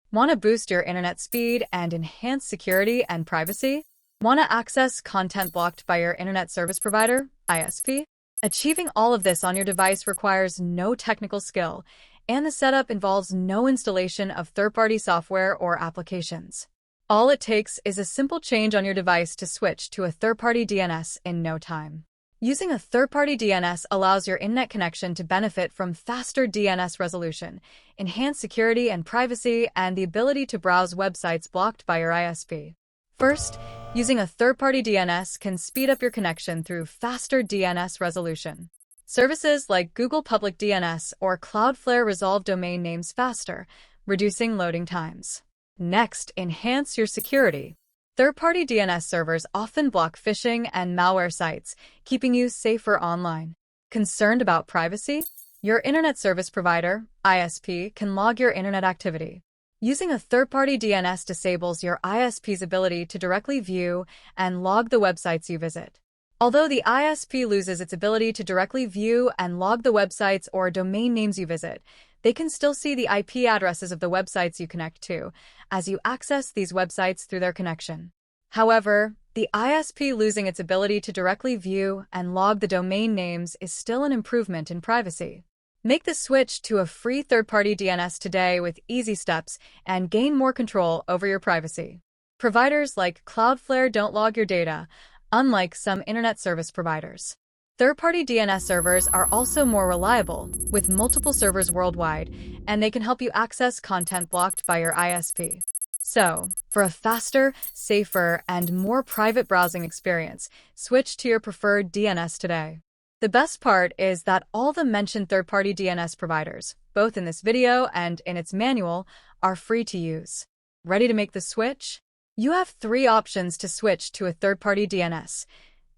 Want to boost your internet speed and enhance security and privacy? Want to access content blocked by your internet service provider, ISP? Achieving all of this on your device requires no technical skill, and the setup involves no installation of third-party software or applications. All it takes is a simple change on your device to switch to a third-party DNS in no time. Using a third-party DNS allows your internet connection to benefit from faster DNS resolution, enhanced security and privacy, and the ability to browse websites blocked by your ISP. First, using a third-party DNS can speed up your connection through faster DNS resolution. Services like Google Public DNS or Cloudflare resolve domain names faster, reducing loading times. Next, enhance your security. Third-party DNS servers often block phishing and malware sites, keeping you safer online. Concerned about privacy? Your internet service provider, ISP, can log your internet activity. Using a third-party DNS disables your ISP's ability to directly view and log the websites you visit. Although the ISP loses its ability to directly view and log the websites or domain names you visit, they can still see the IP addresses of the websites you connect to, as you access these websites through their connection. However, the ISP losing its ability to directly view and log the domain names is still an improvement in privacy. Make the switch to a free third-party DNS today with easy steps and gain more control over your privacy. Providers like Cloudflare don't log your data, unlike some internet service providers. Third-party DNS servers are also more reliable, with multiple servers worldwide, and they can help you access content blocked by your ISP. So, for a faster, safer, and more private browsing experience, switch to your preferred DNS today. The best part is that all the mentioned third-party DNS providers, both in this video and in its manual, are free to use. Ready to make the switch? You have 3 options to switch to a third-party DNS.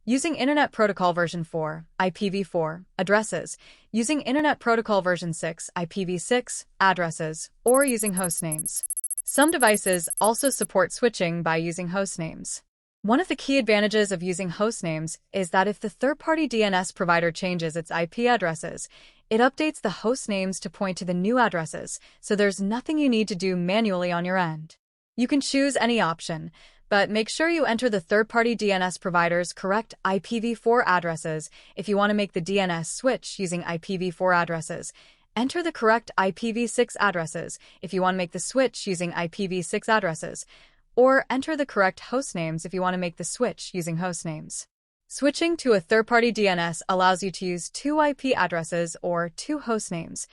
Using Internet Protocol version 4, IPv4, addresses, using Internet Protocol version 6, IPv6, addresses, or using hostnames. Some devices also support switching by using hostnames. One of the key advantages of using hostnames is that if the third-party DNS provider changes its IP addresses, it updates the hostnames to point to the new addresses, so there's nothing you need to do manually on your end. You can choose any option, but make sure you enter the third-party DNS provider's correct IPv4 addresses if you want to make the DNS switch using IPv4 addresses. Enter the correct IPv6 addresses if you want to make the switch using IPv6 addresses, or enter the correct hostnames if you want to make the switch using hostnames. Switching to a third-party DNS allows you to use 2 IP addresses or 2 hostnames,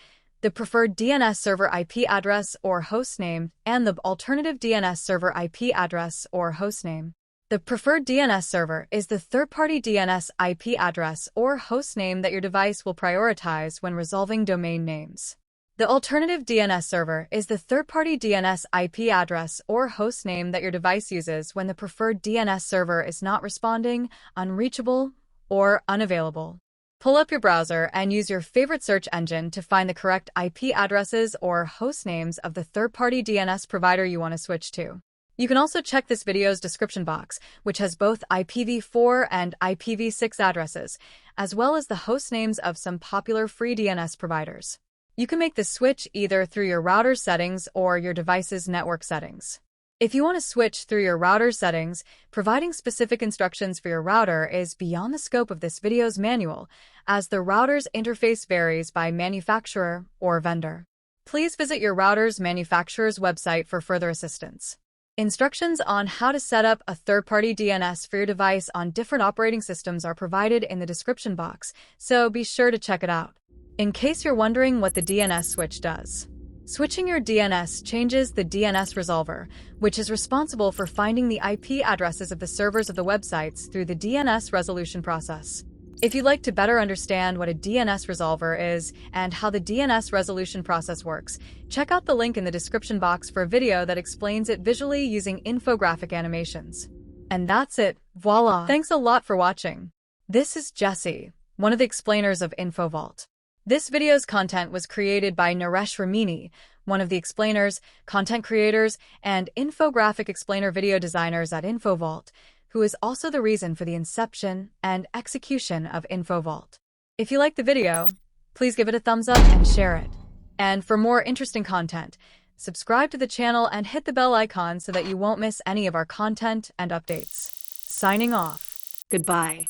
the preferred DNS server IP address or hostname, and the alternative DNS server IP address or hostname. The preferred DNS server is the third-party DNS IP address or hostname that your device will prioritize when resolving domain names. The alternative DNS server is the third-party DNS IP address or hostname that your device uses when the preferred DNS server is not responding, unreachable, or unavailable. Pull up your browser and use your favorite search engine to find the correct IP addresses or hostnames of the third-party DNS provider you want to switch to. You can also check this video's description box, which has both IPv4 and IPv6 addresses, as well as the hostnames of some popular free DNS providers. You can make the switch either through your router's settings or your device's network settings. If you want to switch through your router's settings, providing specific instructions for your router is beyond the scope of this video's manual, as the router's interface varies by manufacturer or vendor. Please visit your router's manufacturer's website for further assistance. Instructions on how to set up a third-party DNS for your device on different operating systems are provided in the description box, so be sure to check it out. In case you're wondering what the DNS switch does. Switching your DNS changes the DNS resolver, which is responsible for finding the IP addresses of the servers of the websites through the DNS resolution process. If you'd like to better understand what a DNS resolver is and how the DNS resolution process works, check out the link in the description box for a video that explains it visually using infographic animations. And that's it, voila! Thanks a lot for watching. This is Jesse, one of the explainers of InfoVault. This video's content was created by Naresh Ramini, one of the explainers, content creators, and infographic explainer video designers at InfoVault, who is also the reason for the inception and execution of InfoVault. If you liked the video, please give it a thumbs up and share it. And for more interesting content, Subscribe to the channel and hit the bell icon so that you won't miss any of our content and updates. Signing off. Goodbye.